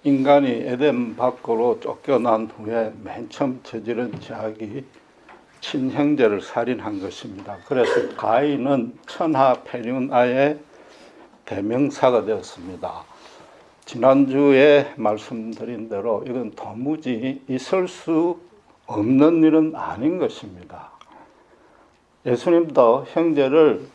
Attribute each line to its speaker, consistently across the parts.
Speaker 1: 인간이 에덴 밖으로 쫓겨난 후에 맨 처음 저지른 죄악이 친형제를 살인한 것입니다. 그래서 가인은 천하 페륜아의 대명사가 되었습니다. 지난주에 말씀드린 대로 이건 도무지 있을 수 없는 일은 아닌 것입니다. 예수님도 형제를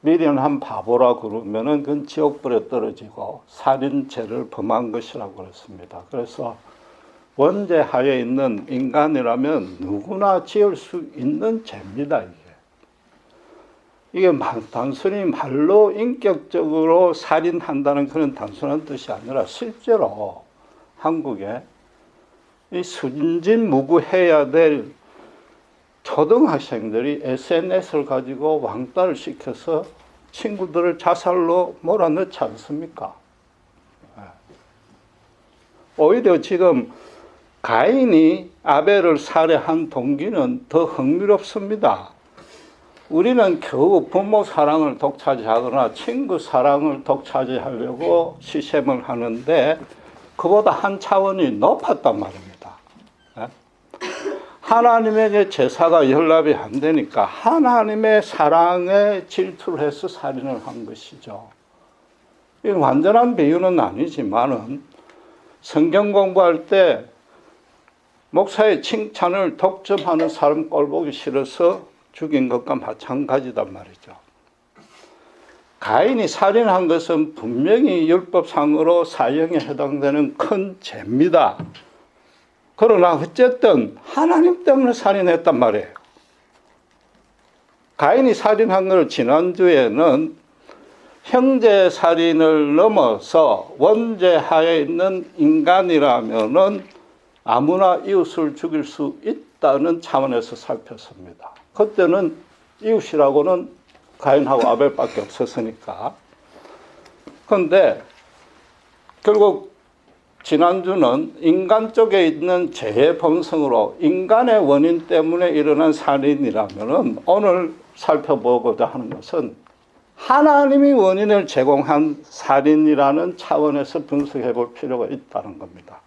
Speaker 1: 미련한 바보라 그러면은 그건 지옥불에 떨어지고 살인죄를 범한 것이라고 그랬습니다. 그래서 원죄하에 있는 인간이라면 누구나 지을 수 있는 죄입니다. 이게 단순히 말로 인격적으로 살인한다는 그런 단순한 뜻이 아니라 실제로 한국에 이 순진무구해야 될 초등학생들이 SNS를 가지고 왕따를 시켜서 친구들을 자살로 몰아넣지 않습니까? 오히려 지금 가인이 아벨을 살해한 동기는 더 흥미롭습니다. 우리는 겨우 부모 사랑을 독차지하거나 친구 사랑을 독차지하려고 시샘을 하는데 그보다 한 차원이 높았단 말입니다. 하나님에게 제사가 연락이 안 되니까 하나님의 사랑에 질투를 해서 살인을 한 것이죠. 이건 완전한 비유는 아니지만은 성경 공부할 때 목사의 칭찬을 독점하는 사람 꼴보기 싫어서 죽인 것과 마찬가지단 말이죠. 가인이 살인한 것은 분명히 율법상으로 사형에 해당되는 큰 죄입니다. 그러나 어쨌든 하나님 때문에 살인했단 말이에요. 가인이 살인한 걸 지난주에는 형제 살인을 넘어서 원죄하에 있는 인간이라면은 아무나 이웃을 죽일 수 있다는 차원에서 살폈습니다. 그때는 이웃이라고는 가인하고 아벨밖에 없었으니까. 그런데 결국 지난주는 인간 쪽에 있는 죄의 본성으로 인간의 원인 때문에 일어난 살인이라면은 오늘 살펴보고자 하는 것은 하나님이 원인을 제공한 살인이라는 차원에서 분석해 볼 필요가 있다는 겁니다.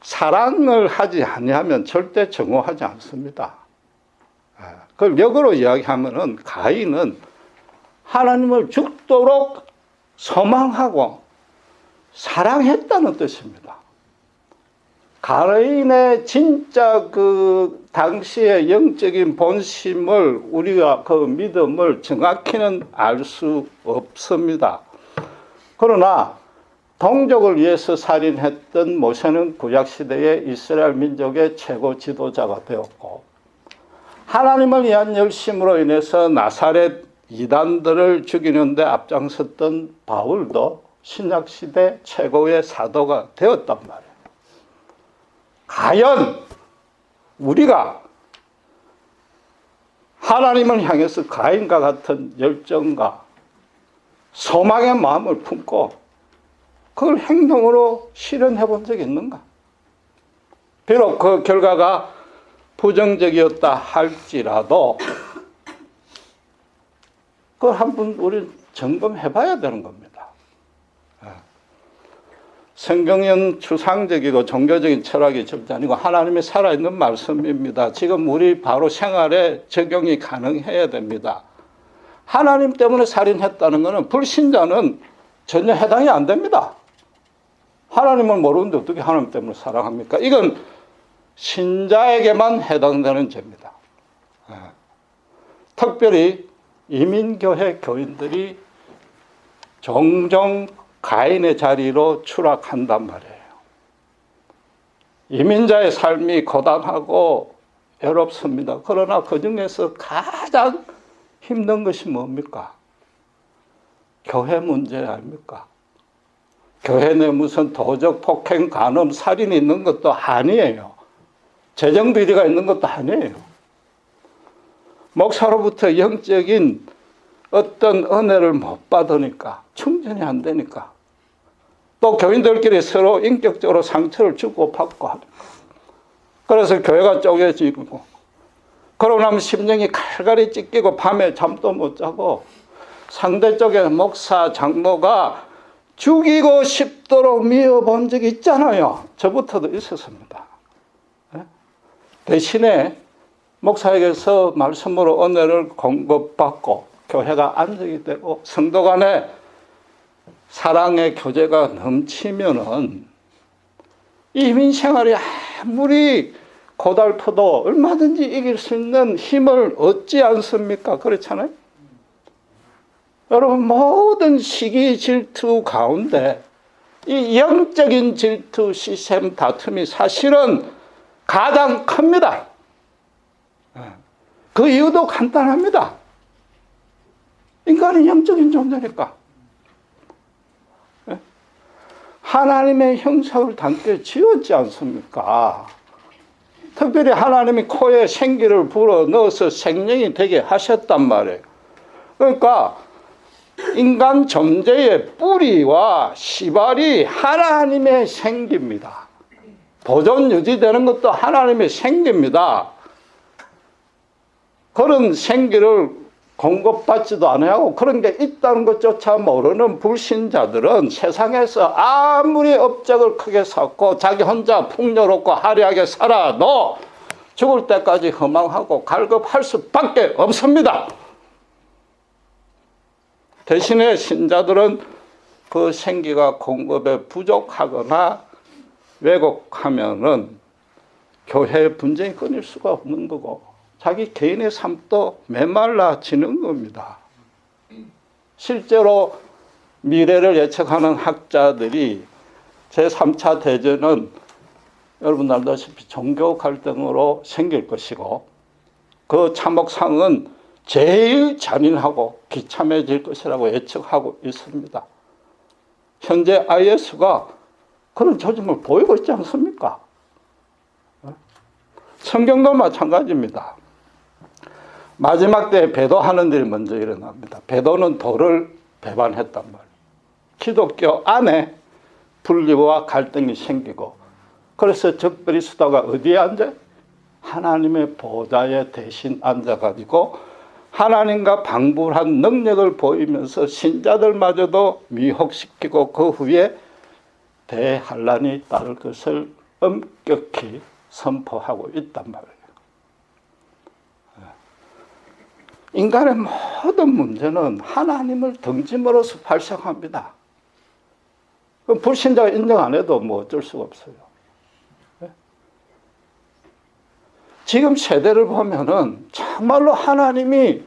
Speaker 1: 사랑을 하지 아니하면 절대 정오하지 않습니다. 그걸 역으로 이야기하면은 가인은 하나님을 죽도록 소망하고 사랑했다는 뜻입니다. 가인의 진짜 그 당시의 영적인 본심을 우리가 그 믿음을 정확히는 알 수 없습니다. 그러나 동족을 위해서 살인했던 모세는 구약시대의 이스라엘 민족의 최고 지도자가 되었고 하나님을 위한 열심으로 인해서 나사렛 이단들을 죽이는 데 앞장섰던 바울도 신약시대 최고의 사도가 되었단 말이에요. 과연 우리가 하나님을 향해서 가인과 같은 열정과 소망의 마음을 품고 그걸 행동으로 실현해 본 적이 있는가? 비록 그 결과가 부정적이었다 할지라도 그걸 한번 우리 점검해 봐야 되는 겁니다. 성경은 추상적이고 종교적인 철학이 절대 아니고 하나님이 살아있는 말씀입니다. 지금 우리 바로 생활에 적용이 가능해야 됩니다. 하나님 때문에 살인했다는 것은 불신자는 전혀 해당이 안 됩니다. 하나님을 모르는데 어떻게 하나님 때문에 사랑합니까? 이건 신자에게만 해당되는 죄입니다. 특별히 이민교회 교인들이 종종 가인의 자리로 추락한단 말이에요. 이민자의 삶이 고단하고 외롭습니다. 그러나 그 중에서 가장 힘든 것이 뭡니까? 교회 문제 아닙니까? 교회 내 무슨 도적, 폭행, 간음, 살인이 있는 것도 아니에요. 재정 비리가 있는 것도 아니에요. 목사로부터 영적인 어떤 은혜를 못 받으니까, 충전이 안 되니까, 또 교인들끼리 서로 인격적으로 상처를 주고받고 하니까. 그래서 교회가 쪼개지고, 그러고 나면 심령이 칼갈이 찢기고 밤에 잠도 못 자고 상대쪽의 목사, 장로가 죽이고 싶도록 미워본 적이 있잖아요. 저부터도 있었습니다. 대신에 목사에게서 말씀으로 은혜를 공급받고 교회가 안정이 되고 성도 간에 사랑의 교제가 넘치면은 이민 생활이 아무리 고달퍼도 얼마든지 이길 수 있는 힘을 얻지 않습니까? 그렇잖아요? 여러분, 모든 시기 질투 가운데 이 영적인 질투 시스템 다툼이 사실은 가장 큽니다. 그 이유도 간단합니다. 인간은 영적인 존재니까. 하나님의 형상을 담게 지었지 않습니까? 특별히 하나님이 코에 생기를 불어 넣어서 생명이 되게 하셨단 말이에요. 그러니까 인간 존재의 뿌리와 시발이 하나님의 생기입니다. 보존 유지되는 것도 하나님의 생기입니다. 그런 생기를 공급받지도 않아요. 그런 게 있다는 것조차 모르는 불신자들은 세상에서 아무리 업적을 크게 쌓고 자기 혼자 풍요롭고 화려하게 살아도 죽을 때까지 허망하고 갈급할 수밖에 없습니다. 대신에 신자들은 그 생기가 공급에 부족하거나 왜곡하면은 교회의 분쟁이 끊일 수가 없는 거고 자기 개인의 삶도 메말라지는 겁니다. 실제로 미래를 예측하는 학자들이 제3차 대전은 여러분 알다시피 종교 갈등으로 생길 것이고 그 참혹상은 제일 잔인하고 비참해질 것이라고 예측하고 있습니다. 현재 IS가 그런 조짐을 보이고 있지 않습니까? 성경도 마찬가지입니다. 마지막 때에 배도하는 일이 먼저 일어납니다. 배도는 도를 배반했단 말이에요. 기독교 안에 분리와 갈등이 생기고 그래서 적그리스도가 어디에 앉아요? 하나님의 보좌에 대신 앉아가지고 하나님과 방불한 능력을 보이면서 신자들마저도 미혹시키고 그 후에 대환란이 따를 것을 엄격히 선포하고 있단 말이에요. 인간의 모든 문제는 하나님을 등짐으로써 발생합니다. 불신자가 인정 안 해도 뭐 어쩔 수가 없어요. 지금 세대를 보면은 정말로 하나님이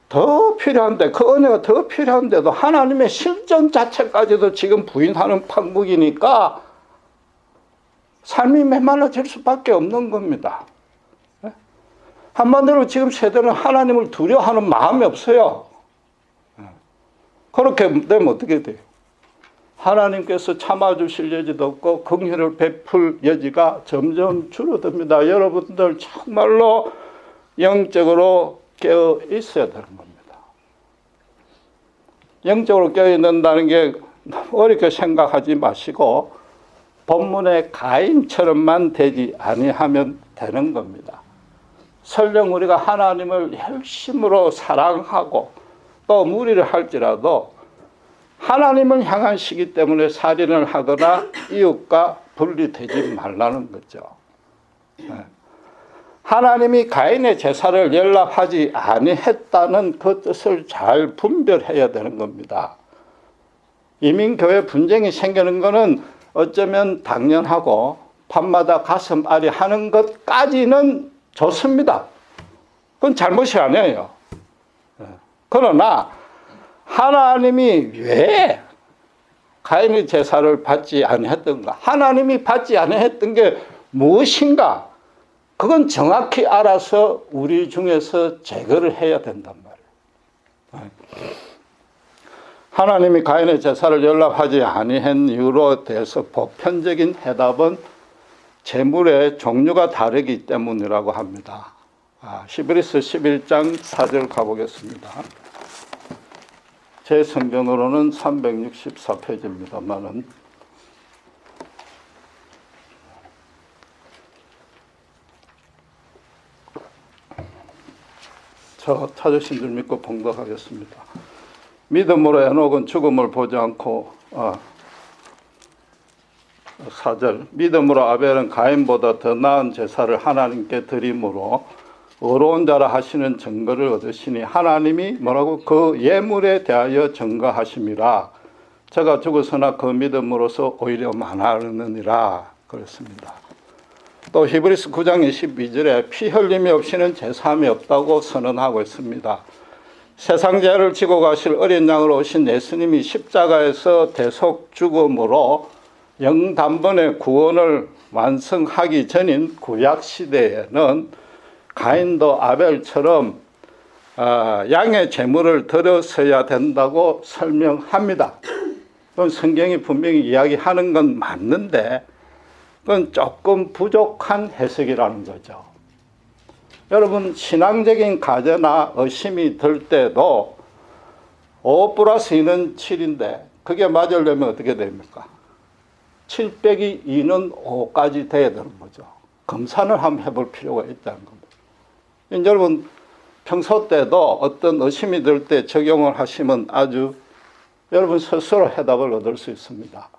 Speaker 1: 더 필요한데 그 은혜가 더 필요한데도 하나님의 실존 자체까지도 지금 부인하는 판국이니까 삶이 메말라질 수밖에 없는 겁니다. 한마디로 지금 세대는 하나님을 두려워하는 마음이 없어요. 그렇게 되면 어떻게 돼요? 하나님께서 참아주실 여지도 없고 긍휼을 베풀 여지가 점점 줄어듭니다. 여러분들 정말로 영적으로 깨어 있어야 되는 겁니다. 영적으로 깨어 있는다는 게 어렵게 생각하지 마시고 본문의 가인처럼만 되지 아니하면 되는 겁니다. 설령 우리가 하나님을 열심으로 사랑하고 또 무리를 할지라도 하나님을 향한 시기 때문에 살인을 하거나 이웃과 분리되지 말라는 거죠. 하나님이 가인의 제사를 연락하지 아니했다는 그 뜻을 잘 분별해야 되는 겁니다. 이민교회 분쟁이 생기는 것은 어쩌면 당연하고 밤마다 가슴앓이 하는 것까지는 좋습니다. 그건 잘못이 아니에요. 그러나 하나님이 왜 가인의 제사를 받지 아니했던가? 하나님이 받지 아니했던 게 무엇인가? 그건 정확히 알아서 우리 중에서 제거를 해야 된단 말이에요. 하나님이 가인의 제사를 연락하지 아니한 이유로 대해서 보편적인 해답은 제물의 종류가 다르기 때문이라고 합니다. 히브리서 11장 4절 가보겠습니다. 제 성경으로는 364페이지입니다만은 저 찾으신 줄 믿고 봉독하겠습니다. 믿음으로 에녹은 죽음을 보지 않고 4절 믿음으로 아벨은 가인보다 더 나은 제사를 하나님께 드림으로 의로운 자라 하시는 증거를 얻으시니 하나님이 뭐라고 그 예물에 대하여 증거하심이라. 저가 죽었으나 그 믿음으로서 오히려 많아르느니라 그랬습니다. 또 히브리서 9장 22절에 피 흘림이 없이는 제사함이 없다고 선언하고 있습니다. 세상 죄를 지고 가실 어린 양으로 오신 예수님이 십자가에서 대속 죽음으로 영단번에 구원을 완성하기 전인 구약 시대에는 가인도 아벨처럼 양의 제물을 드렸어야 된다고 설명합니다. 그건 성경이 분명히 이야기하는 건 맞는데 그건 조금 부족한 해석이라는 거죠. 여러분 신앙적인 과제나 의심이 들 때도 5 플러스 2는 7인데 그게 맞으려면 어떻게 됩니까? 7 빼기 2는 5까지 돼야 되는 거죠. 검사를 한번 해볼 필요가 있다는 겁니다. 여러분 평소 때도 어떤 의심이 들 때 적용을 하시면 아주 여러분 스스로 해답을 얻을 수 있습니다.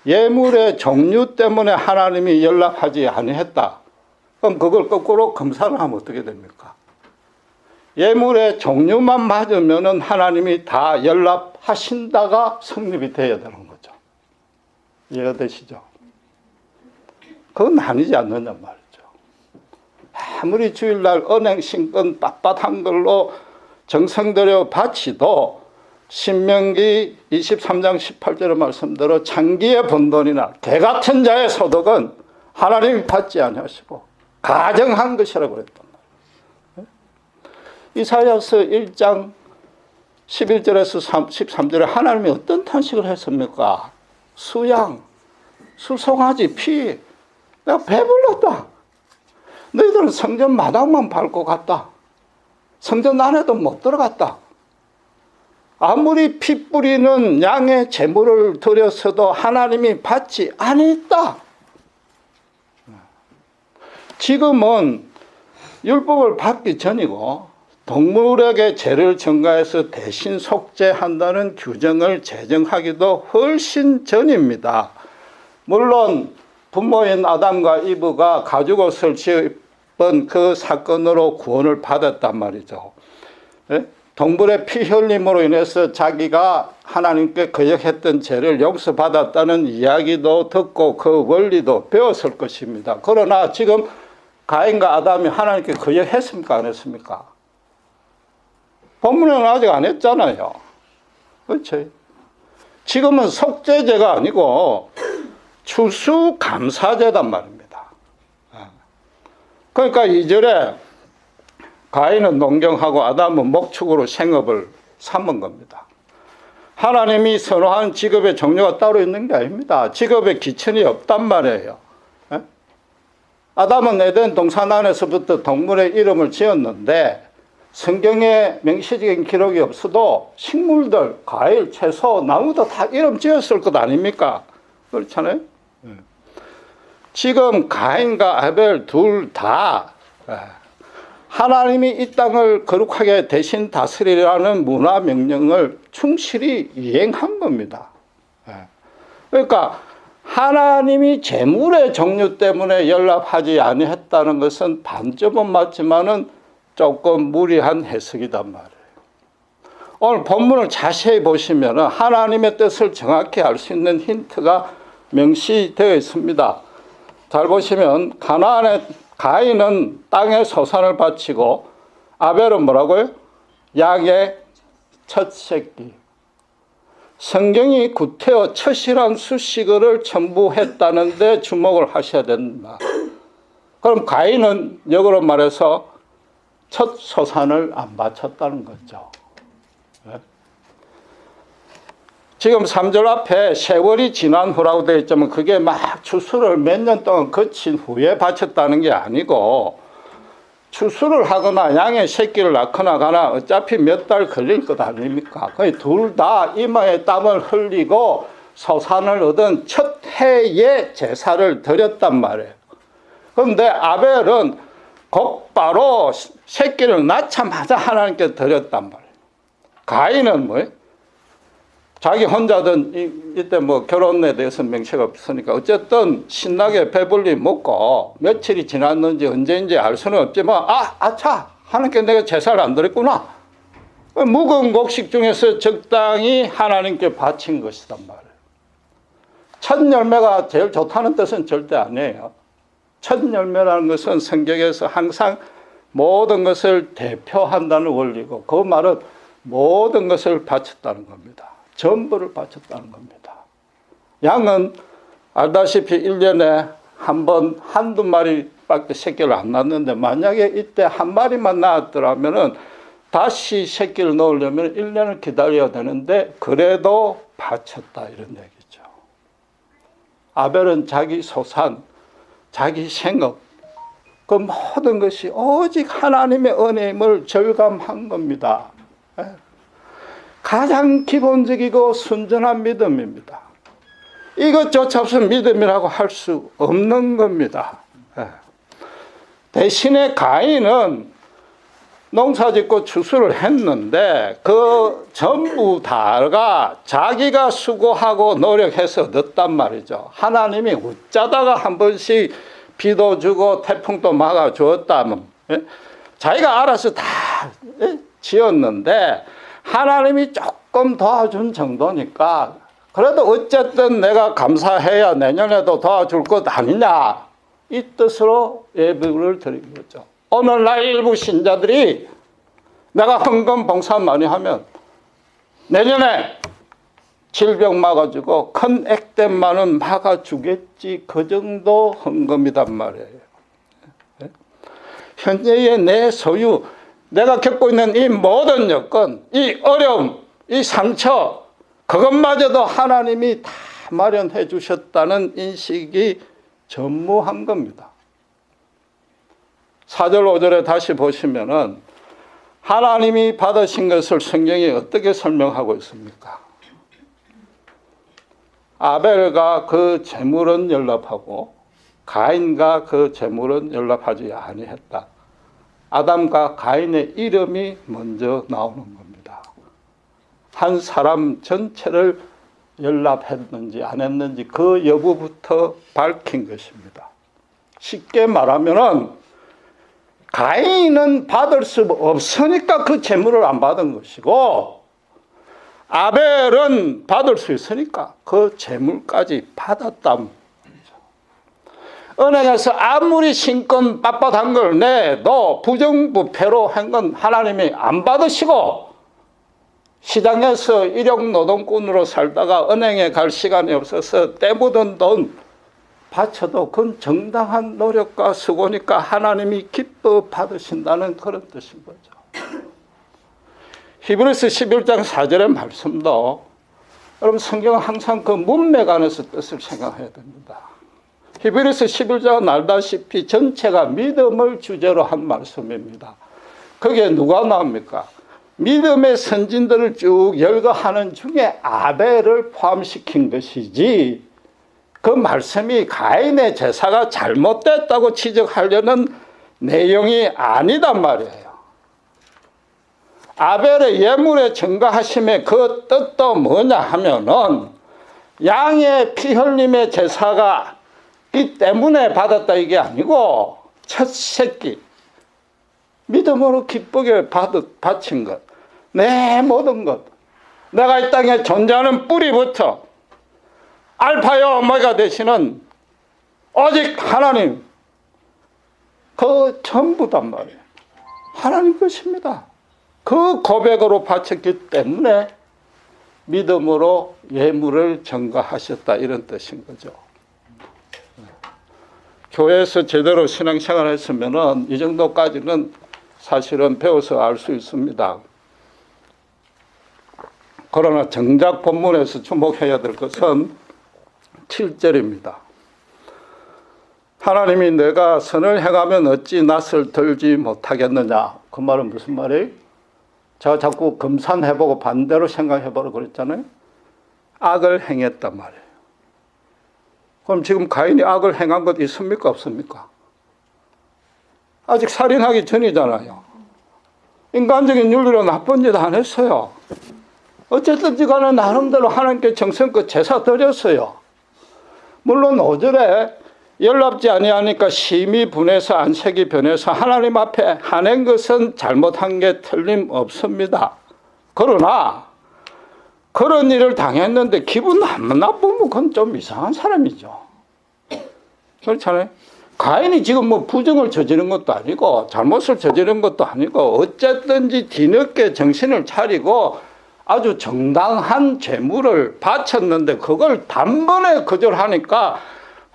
Speaker 1: 예물의 종류 때문에 하나님이 연락하지 아니했다. 그럼 그걸 거꾸로 검사를 하면 어떻게 됩니까? 예물의 종류만 맞으면 하나님이 다 연락하신다가 성립이 되어야 되는 거죠. 이해가 되시죠? 그건 아니지 않느냐 말이죠. 아무리 주일날 은행 신권 빳빳한 걸로 정성 들여 바치도 신명기 23장 18절의 말씀대로 장기의 번돈이나 개같은 자의 소득은 하나님이 받지 아니하시고 가정한 것이라고 그랬단 말이에요. 이사야서 1장 11절에서 13절에 하나님이 어떤 탄식을 했습니까? 수양, 수송아지, 피, 내가 배불렀다. 너희들은 성전 마당만 밟고 갔다. 성전 안에도 못 들어갔다. 아무리 피 뿌리는 양의 제물을 드렸어도 하나님이 받지 않았다. 지금은 율법을 받기 전이고 동물에게 죄를 전가해서 대신 속죄한다는 규정을 제정하기도 훨씬 전입니다. 물론 부모인 아담과 이브가 가죽옷을 입은 그 사건으로 구원을 받았단 말이죠. 동물의 피 흘림으로 인해서 자기가 하나님께 거역했던 죄를 용서받았다는 이야기도 듣고 그 원리도 배웠을 것입니다. 그러나 지금 가인과 아담이 하나님께 거역했습니까? 안 했습니까? 본문에는 아직 안 했잖아요. 그렇죠? 지금은 속죄제가 아니고 추수감사제단 말입니다. 그러니까 2절에 가인은 농경하고 아담은 목축으로 생업을 삼은 겁니다. 하나님이 선호한 직업의 종류가 따로 있는 게 아닙니다. 직업의 기천이 없단 말이에요. 아담은 에덴 동산 안에서부터 동물의 이름을 지었는데 성경에 명시적인 기록이 없어도 식물들, 과일, 채소, 나무도 다 이름 지었을 것 아닙니까? 그렇잖아요. 지금 가인과 아벨 둘 다 하나님이 이 땅을 거룩하게 대신 다스리라는 문화 명령을 충실히 이행한 겁니다. 그러니까 하나님이 재물의 종류 때문에 연락하지 아니했다는 것은 반점은 맞지만은 조금 무리한 해석이단 말이에요. 오늘 본문을 자세히 보시면 하나님의 뜻을 정확히 알 수 있는 힌트가 명시되어 있습니다. 잘 보시면 가인은 땅의 소산을 바치고 아벨은 뭐라고요? 양의 첫 새끼. 성경이 구태여 첫이란 수식어를 첨부했다는 데 주목을 하셔야 된다. 그럼 가인은 역으로 말해서 첫 소산을 안 바쳤다는 거죠. 지금 3절 앞에 세월이 지난 후라고 되어 있지만 그게 막 추수를 몇 년 동안 거친 후에 바쳤다는 게 아니고 추수를 하거나 양의 새끼를 낳거나 가나 어차피 몇 달 걸릴 것 아닙니까? 둘 다 이마에 땀을 흘리고 소산을 얻은 첫 해의 제사를 드렸단 말이에요. 그런데 아벨은 곧바로 새끼를 낳자마자 하나님께 드렸단 말이에요. 가인은 뭐예요? 자기 혼자든 이때 뭐 결혼에 대해서 명시가 없으니까 어쨌든 신나게 배불리 먹고 며칠이 지났는지 언제인지 알 수는 없지만 아차 하나님께 내가 제사를 안 드렸구나. 묵은 곡식 중에서 적당히 하나님께 바친 것이단 말이에요. 첫 열매가 제일 좋다는 뜻은 절대 아니에요. 첫 열매라는 것은 성경에서 항상 모든 것을 대표한다는 원리고 그 말은 모든 것을 바쳤다는 겁니다. 전부를 바쳤다는 겁니다. 양은 알다시피 1년에 한 번, 한두 마리밖에 새끼를 안 낳는데 만약에 이때 한 마리만 낳았더라면은 다시 새끼를 넣으려면 1년을 기다려야 되는데 그래도 바쳤다 이런 얘기죠. 아벨은 자기 소산, 자기 생업, 그 모든 것이 오직 하나님의 은혜임을 절감한 겁니다. 가장 기본적이고 순전한 믿음입니다. 이것조차 없으면 믿음이라고 할 수 없는 겁니다. 대신에 가인은 농사짓고 추수를 했는데 그 전부 다가 자기가 수고하고 노력해서 얻었단 말이죠. 하나님이 어쩌다가 한 번씩 비도 주고 태풍도 막아 주었다면 자기가 알아서 다 지었는데 하나님이 조금 도와준 정도니까 그래도 어쨌든 내가 감사해야 내년에도 도와줄 것 아니냐 이 뜻으로 예배를 드린 거죠. 오늘날 일부 신자들이 내가 헌금 봉사 많이 하면 내년에 질병 막아주고 큰 액땜만은 막아주겠지 그 정도 헌금이단 말이에요. 현재의 내 소유 내가 겪고 있는 이 모든 여건 이 어려움 이 상처 그것마저도 하나님이 다 마련해 주셨다는 인식이 전무한 겁니다. 4절 5절에 다시 보시면은 하나님이 받으신 것을 성경이 어떻게 설명하고 있습니까? 아벨과 그 제물은 연락하고 가인과 그 제물은 연락하지 아니했다. 아담과 가인의 이름이 먼저 나오는 겁니다. 한 사람 전체를 연락했는지 안 했는지 그 여부부터 밝힌 것입니다. 쉽게 말하면은 가인은 받을 수 없으니까 그 제물을 안 받은 것이고 아벨은 받을 수 있으니까 그 제물까지 받았단 은행에서 아무리 신권 빳빳한 걸 내도 부정부패로 한 건 하나님이 안 받으시고 시장에서 일용노동꾼으로 살다가 은행에 갈 시간이 없어서 때 묻은 돈 바쳐도 그건 정당한 노력과 수고니까 하나님이 기뻐 받으신다는 그런 뜻인 거죠. 히브리서 11장 4절의 말씀도 여러분 성경은 항상 그 문맥 안에서 뜻을 생각해야 됩니다. 히브리서 11장은 알다시피 전체가 믿음을 주제로 한 말씀입니다. 거기에 누가 나옵니까? 믿음의 선진들을 쭉 열거하는 중에 아벨을 포함시킨 것이지 그 말씀이 가인의 제사가 잘못됐다고 지적하려는 내용이 아니단 말이에요. 아벨의 예물에 증거하심의 그 뜻도 뭐냐 하면은 양의 피 흘림의 제사가 이 때문에 받았다 이게 아니고 첫 새끼 믿음으로 기쁘게 바친 것 내 모든 것 내가 이 땅에 존재하는 뿌리부터 알파요 오메가 되시는 오직 하나님 그 전부단 말이에요. 하나님 것입니다. 그 고백으로 바쳤기 때문에 믿음으로 예물을 전가하셨다 이런 뜻인 거죠. 교회에서 제대로 신앙생활 했으면은 이 정도까지는 사실은 배워서 알 수 있습니다. 그러나 정작 본문에서 주목해야 될 것은 7절입니다. 하나님이 내가 선을 행하면 어찌 낯을 들지 못하겠느냐. 그 말은 무슨 말이에요? 제가 자꾸 금산해보고 반대로 생각해보라고 그랬잖아요. 악을 행했단 말이에요. 그럼 지금 가인이 악을 행한 것 있습니까? 없습니까? 아직 살인하기 전이잖아요. 인간적인 윤리로 나쁜 짓 안 했어요. 어쨌든지 간에 나름대로 하나님께 정성껏 제사 드렸어요. 물론 5절에 연락지 아니하니까 심히 분해서 안색이 변해서 하나님 앞에 하는 것은 잘못한 게 틀림없습니다. 그러나 그런 일을 당했는데 기분 안 나쁘면 그건 좀 이상한 사람이죠. 그렇잖아요. 가인이 지금 뭐 부정을 저지른 것도 아니고 잘못을 저지른 것도 아니고 어쨌든지 뒤늦게 정신을 차리고 아주 정당한 재물을 바쳤는데 그걸 단번에 거절하니까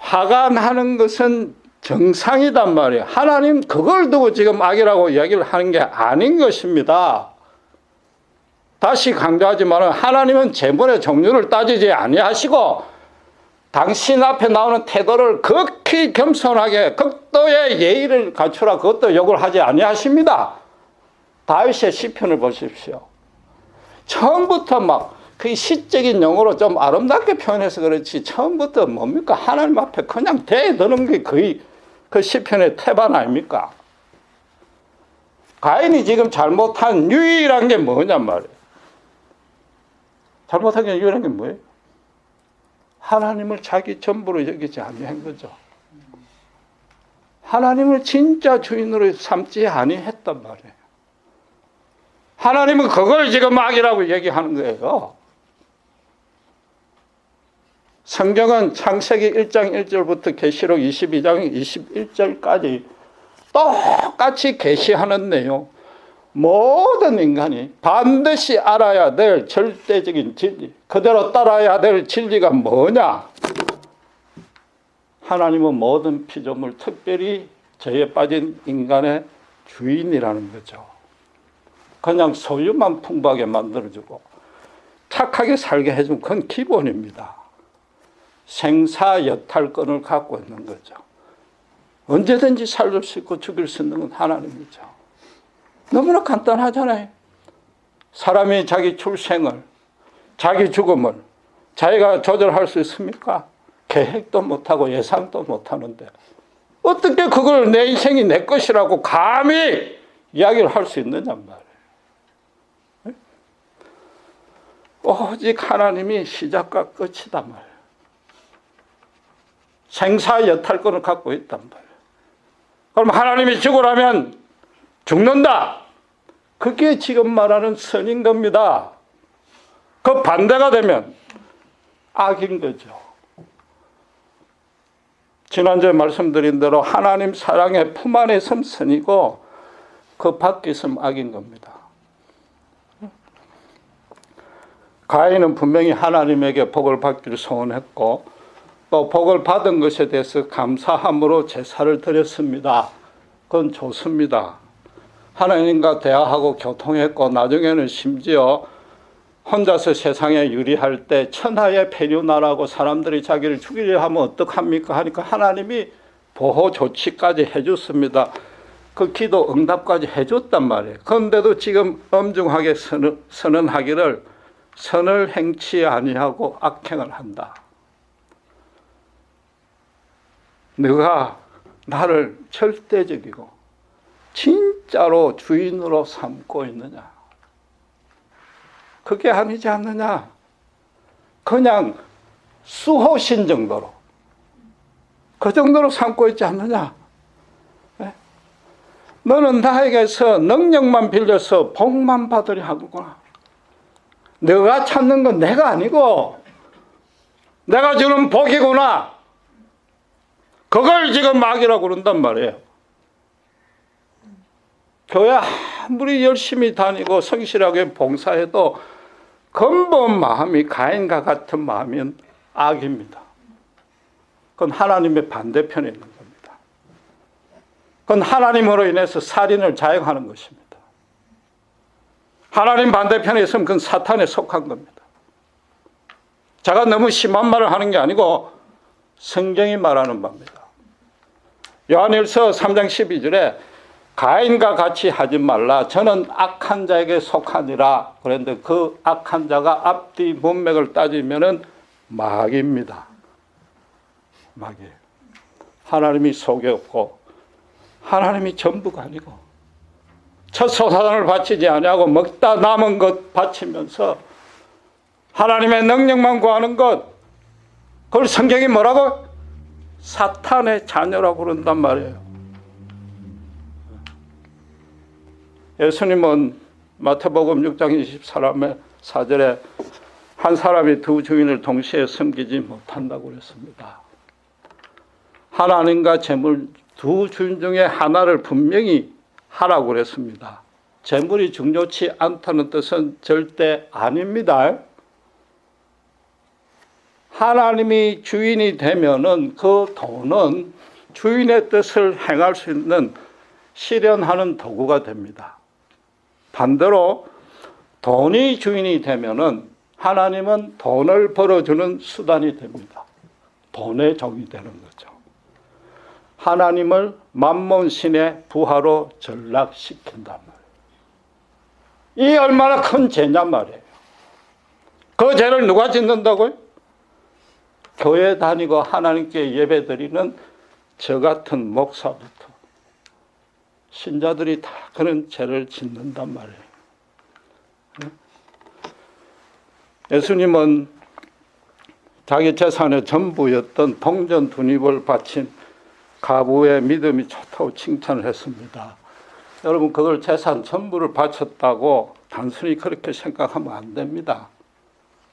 Speaker 1: 화가 나는 것은 정상이단 말이에요. 하나님 그걸 두고 지금 악이라고 이야기를 하는 게 아닌 것입니다. 다시 강조하지만 하나님은 재물의 종류를 따지지 아니하시고 당신 앞에 나오는 태도를 극히 겸손하게 극도의 예의를 갖추라 그것도 욕을 하지 아니하십니다. 다윗의 시편을 보십시오. 처음부터 막 그 시적인 용어로 좀 아름답게 표현해서 그렇지 처음부터 뭡니까? 하나님 앞에 그냥 대드는 게 거의 그 시편의 태반 아닙니까? 가인이 지금 잘못한 유일한 게 뭐냔 말이에요. 잘못한 게 유일한 게 뭐예요? 하나님을 자기 전부로 여기지 아니한 거죠. 하나님을 진짜 주인으로 삼지 아니했단 말이에요. 하나님은 그걸 지금 악이라고 얘기하는 거예요. 성경은 창세기 1장 1절부터 계시록 22장 21절까지 똑같이 계시하는 내용. 모든 인간이 반드시 알아야 될 절대적인 진리, 그대로 따라야 될 진리가 뭐냐? 하나님은 모든 피조물, 특별히 죄에 빠진 인간의 주인이라는 거죠. 그냥 소유만 풍부하게 만들어주고 착하게 살게 해주면 그건 기본입니다. 생사여탈권을 갖고 있는 거죠. 언제든지 살릴 수 있고 죽일 수 있는 건 하나님이죠. 너무나 간단하잖아요. 사람이 자기 출생을, 자기 죽음을 자기가 조절할 수 있습니까? 계획도 못하고 예상도 못하는데 어떻게 그걸 내 인생이 내 것이라고 감히 이야기를 할 수 있느냔 말이에요. 오직 하나님이 시작과 끝이단 말이에요. 생사여탈권을 갖고 있단 말이에요. 그럼 하나님이 죽으라면 죽는다. 그게 지금 말하는 선인 겁니다. 그 반대가 되면 악인 거죠. 지난주에 말씀드린 대로 하나님 사랑의 품 안에 있으면 선이고 그 밖에 있으면 악인 겁니다. 가인은 분명히 하나님에게 복을 받기를 소원했고 또 복을 받은 것에 대해서 감사함으로 제사를 드렸습니다. 그건 좋습니다. 하나님과 대화하고 교통했고 나중에는 심지어 혼자서 세상에 유리할 때 천하의 폐류나라고 사람들이 자기를 죽이려 하면 어떡합니까? 하니까 하나님이 보호 조치까지 해줬습니다. 그 기도 응답까지 해줬단 말이에요. 그런데도 지금 엄중하게 선언하기를 선을 행치 아니하고 악행을 한다. 너가 나를 절대적이고 진짜로 주인으로 삼고 있느냐? 그게 아니지 않느냐? 그냥 수호신 정도로 그 정도로 삼고 있지 않느냐? 네? 너는 나에게서 능력만 빌려서 복만 받으려 하구나. 너가 찾는 건 내가 아니고 내가 주는 복이구나. 그걸 지금 악이라고 그런단 말이에요. 교회 아무리 열심히 다니고 성실하게 봉사해도 근본 마음이 가인과 같은 마음은 악입니다. 그건 하나님의 반대편에 있는 겁니다. 그건 하나님으로 인해서 살인을 자행하는 것입니다. 하나님 반대편에 있으면 그건 사탄에 속한 겁니다. 제가 너무 심한 말을 하는 게 아니고 성경이 말하는 바입니다. 요한일서 3장 12절에 가인과 같이 하지 말라. 저는 악한 자에게 속하니라. 그런데 그 악한 자가 앞뒤 문맥을 따지면은 마귀입니다. 마귀예요. 하나님이 속에 없고 하나님이 전부가 아니고 첫 소산을 바치지 아니하고 먹다 남은 것 바치면서 하나님의 능력만 구하는 것, 그걸 성경이 뭐라고? 사탄의 자녀라고 그런단 말이에요. 예수님은 마태복음 6장 24절에 한 사람이 두 주인을 동시에 섬기지 못한다고 그랬습니다. 하나님과 재물 두 주인 중에 하나를 분명히 하라고 그랬습니다. 재물이 중요치 않다는 뜻은 절대 아닙니다. 하나님이 주인이 되면은 그 돈은 주인의 뜻을 행할 수 있는 실현하는 도구가 됩니다. 반대로 돈이 주인이 되면은 하나님은 돈을 벌어주는 수단이 됩니다. 돈의 종이 되는 거죠. 하나님을 만몬신의 부하로 전락시킨단 말이에요. 이 얼마나 큰 죄냔 말이에요. 그 죄를 누가 짓는다고요? 교회 다니고 하나님께 예배드리는 저 같은 목사부터 신자들이 다 그런 죄를 짓는단 말이에요. 예수님은 자기 재산의 전부였던 동전 두 입을 바친 가부의 믿음이 좋다고 칭찬을 했습니다. 여러분, 그걸 재산 전부를 바쳤다고 단순히 그렇게 생각하면 안 됩니다.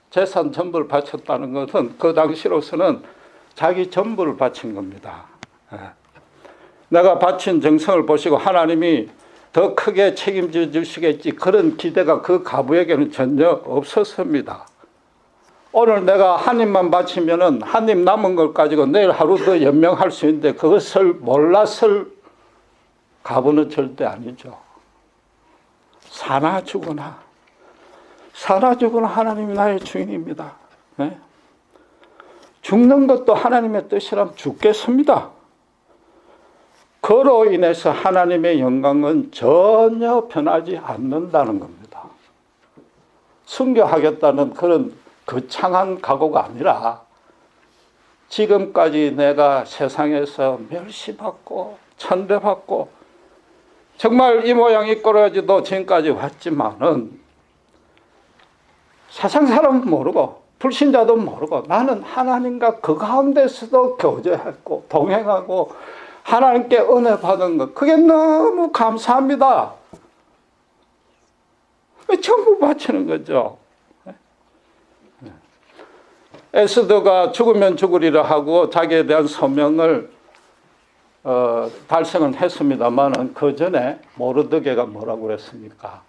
Speaker 1: 재산 전부를 바쳤다는 것은 그 당시로서는 자기 전부를 바친 겁니다. 내가 바친 정성을 보시고 하나님이 더 크게 책임져 주시겠지, 그런 기대가 그 가부에게는 전혀 없었습니다. 오늘 내가 한 입만 바치면은 한 입 남은 걸 가지고 내일 하루 더 연명할 수 있는데 그것을 몰랐을 가부는 절대 아니죠. 사나 죽으나 하나님이 나의 주인입니다. 네? 죽는 것도 하나님의 뜻이라면 죽겠습니다. 그로 인해서 하나님의 영광은 전혀 변하지 않는다는 겁니다. 순교하겠다는 그런 거창한 각오가 아니라 지금까지 내가 세상에서 멸시받고 천대받고 정말 이 모양 이 꼴까지도 지금까지 왔지만은 세상 사람은 모르고 불신자도 모르고 나는 하나님과 그 가운데서도 교제했고 동행하고 하나님께 은혜 받은 것, 그게 너무 감사합니다. 전부 바치는 거죠. 에스더가 죽으면 죽으리라 하고 자기에 대한 소명을 달성은 했습니다만 그 전에 모르드게가 뭐라고 그랬습니까?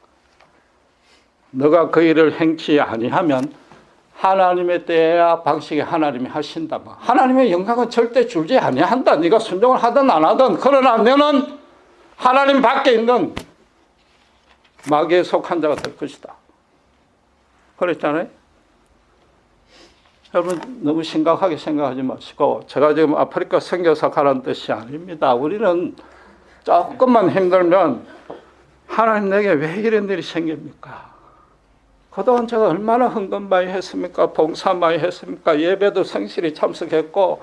Speaker 1: 너가 그 일을 행치 아니하면 하나님의 때와 방식에 하나님이 하신다. 하나님의 영광은 절대 줄지 아니한다. 네가 순종을 하든 안 하든. 그러나 너는 하나님 밖에 있는 마귀에 속한 자가 될 것이다. 그랬잖아요. 여러분 너무 심각하게 생각하지 마시고, 제가 지금 아프리카 선교사 가라는 뜻이 아닙니다. 우리는 조금만 힘들면 하나님 내게 왜 이런 일이 생깁니까? 그동안 제가 얼마나 헌금 많이 했습니까? 봉사 많이 했습니까? 예배도 성실히 참석했고,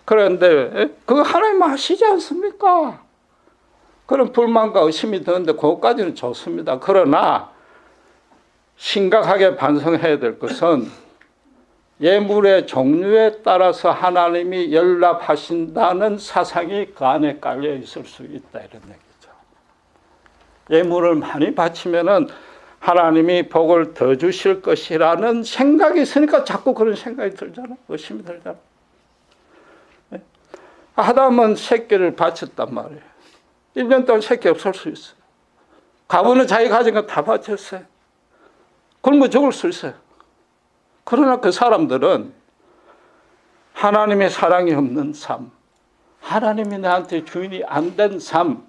Speaker 1: 그런데 그거 하나님 아시지 않습니까? 그런 불만과 의심이 드는데 그것까지는 좋습니다. 그러나 심각하게 반성해야 될 것은 예물의 종류에 따라서 하나님이 연락하신다는 사상이 그 안에 깔려 있을 수 있다, 이런 얘기죠. 예물을 많이 바치면은 하나님이 복을 더 주실 것이라는 생각이 있으니까 자꾸 그런 생각이 들잖아. 의심이 들잖아. 아담은 새끼를 바쳤단 말이에요. 1년 동안 새끼 없을 수 있어요. 가부는 자기 가진 거 다 바쳤어요. 굶어 죽을 수 있어요. 그러나 그 사람들은 하나님의 사랑이 없는 삶, 하나님이 나한테 주인이 안 된 삶,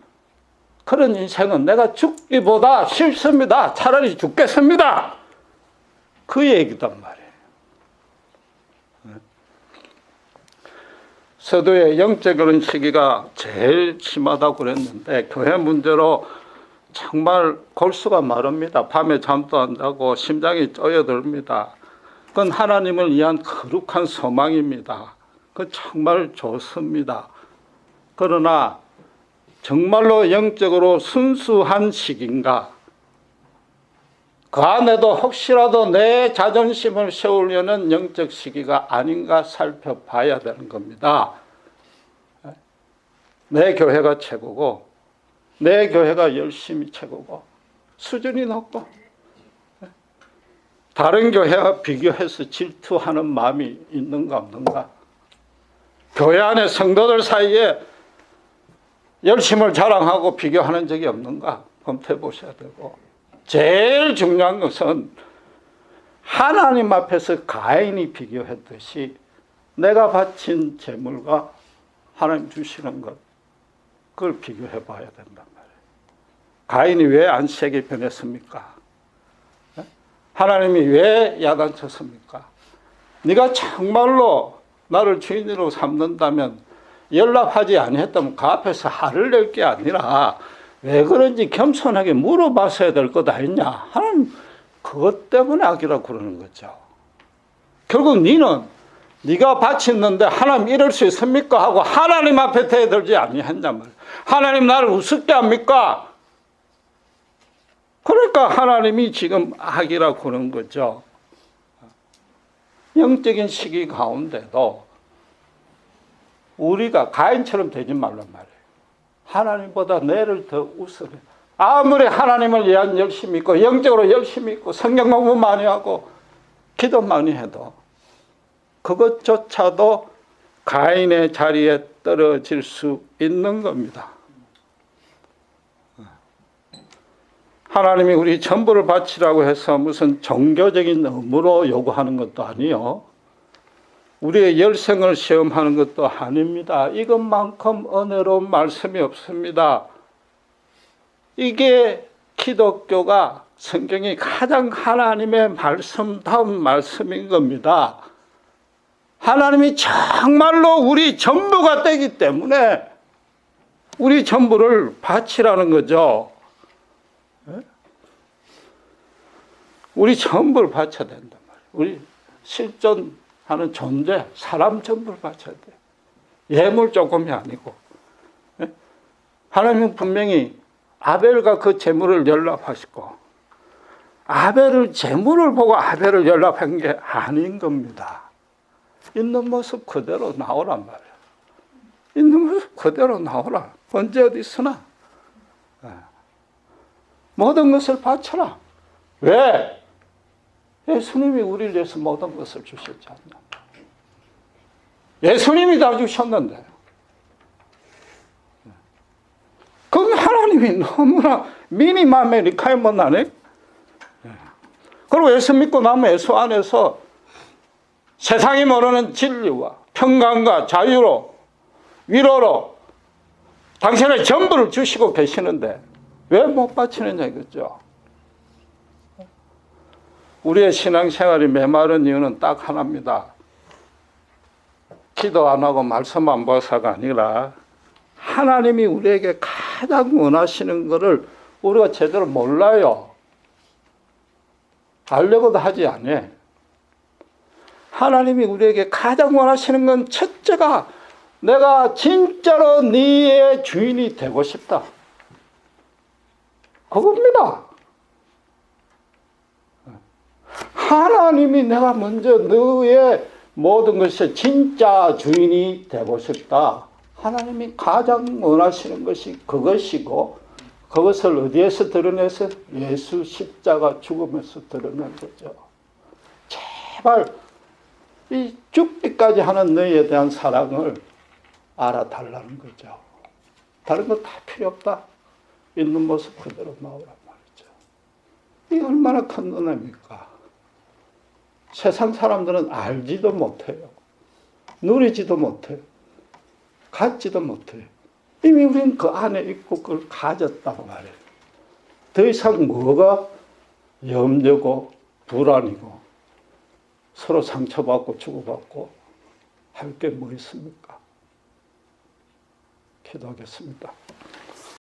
Speaker 1: 그런 인생은 내가 죽기보다 싫습니다. 차라리 죽겠습니다. 그 얘기단 말이에요. 서도의 영적 그런 시기가 제일 심하다고 그랬는데 교회 문제로 정말 골수가 마릅니다. 밤에 잠도 안 자고 심장이 쪼여듭니다. 그건 하나님을 위한 거룩한 소망입니다. 그건 정말 좋습니다. 그러나 정말로 영적으로 순수한 시기인가? 그 안에도 혹시라도 내 자존심을 세우려는 영적 시기가 아닌가 살펴봐야 되는 겁니다. 내 교회가 최고고, 내 교회가 열심히 최고고, 수준이 높고, 다른 교회와 비교해서 질투하는 마음이 있는가 없는가? 교회 안에 성도들 사이에 열심을 자랑하고 비교하는 적이 없는가? 검토해 보셔야 되고, 제일 중요한 것은 하나님 앞에서 가인이 비교했듯이 내가 바친 재물과 하나님 주시는 것, 그걸 비교해 봐야 된단 말이에요. 가인이 왜 안식에 변했습니까? 하나님이 왜 야단쳤습니까? 네가 정말로 나를 주인으로 삼는다면, 연락하지 아니했다면 그 앞에서 화를 낼 게 아니라 왜 그런지 겸손하게 물어봤어야 될 것 아니냐. 하나님 그것 때문에 악이라고 그러는 거죠. 결국 네가 바쳤는데 하나님 이럴 수 있습니까? 하고 하나님 앞에 대들지 아니했단 말이에요. 하나님 나를 우습게 합니까? 그러니까 하나님이 지금 악이라고 그러는 거죠. 영적인 시기 가운데도 우리가 가인처럼 되지 말란 말이에요. 하나님보다 내를 더 우선해. 아무리 하나님을 위한 열심히 있고 영적으로 열심히 있고 성경 공부 많이 하고 기도 많이 해도 그것조차도 가인의 자리에 떨어질 수 있는 겁니다. 하나님이 우리 전부를 바치라고 해서 무슨 종교적인 의무로 요구하는 것도 아니요, 우리의 열성을 시험하는 것도 아닙니다. 이것만큼 은혜로운 말씀이 없습니다. 이게 기독교가, 성경이 가장 하나님의 말씀다운 말씀인 겁니다. 하나님이 정말로 우리 전부가 되기 때문에 우리 전부를 바치라는 거죠. 우리 전부를 바쳐야 된단 말이에요. 우리 실존하는 존재, 사람 전부를 바쳐야 돼요. 예물 조금이 아니고. 하나님은 분명히 아벨과 그 재물을 연락하시고, 아벨을 재물을 보고 아벨을 연락한 게 아닌 겁니다. 있는 모습 그대로 나오란 말이에요. 있는 모습 그대로 나오라. 언제 어디 있으나 모든 것을 바쳐라. 왜? 예수님이 우리를 위해서 모든 것을 주셨지 않나. 예수님이 다 주셨는데, 그건 하나님이 너무나 미니멈에 리카이먼 안에. 그리고 예수 믿고 나면 예수 안에서 세상이 모르는 진리와 평강과 자유로, 위로로 당신의 전부를 주시고 계시는데 왜 못 바치느냐 이거죠. 우리의 신앙생활이 메마른 이유는 딱 하나입니다. 기도 안 하고 말씀 안 봐서가 아니라 하나님이 우리에게 가장 원하시는 것을 우리가 제대로 몰라요. 알려고도 하지 않아요. 하나님이 우리에게 가장 원하시는 건 첫째가 내가 진짜로 네의 주인이 되고 싶다. 그겁니다. 하나님이 내가 먼저 너의 모든 것의 진짜 주인이 되고 싶다. 하나님이 가장 원하시는 것이 그것이고, 그것을 어디에서 드러내서? 예수 십자가 죽음에서 드러낸 거죠. 제발 이 죽기까지 하는 너희에 대한 사랑을 알아달라는 거죠. 다른 거 다 필요 없다. 있는 모습 그대로 나오란 말이죠. 이게 얼마나 큰 은혜입니까? 세상 사람들은 알지도 못해요. 누리지도 못해요. 갖지도 못해요. 이미 우리는 그 안에 있고 그걸 가졌단 말이에요. 더 이상 뭐가 염려고 불안이고 서로 상처받고 주고받고 할 게 뭐 있습니까? 기도하겠습니다.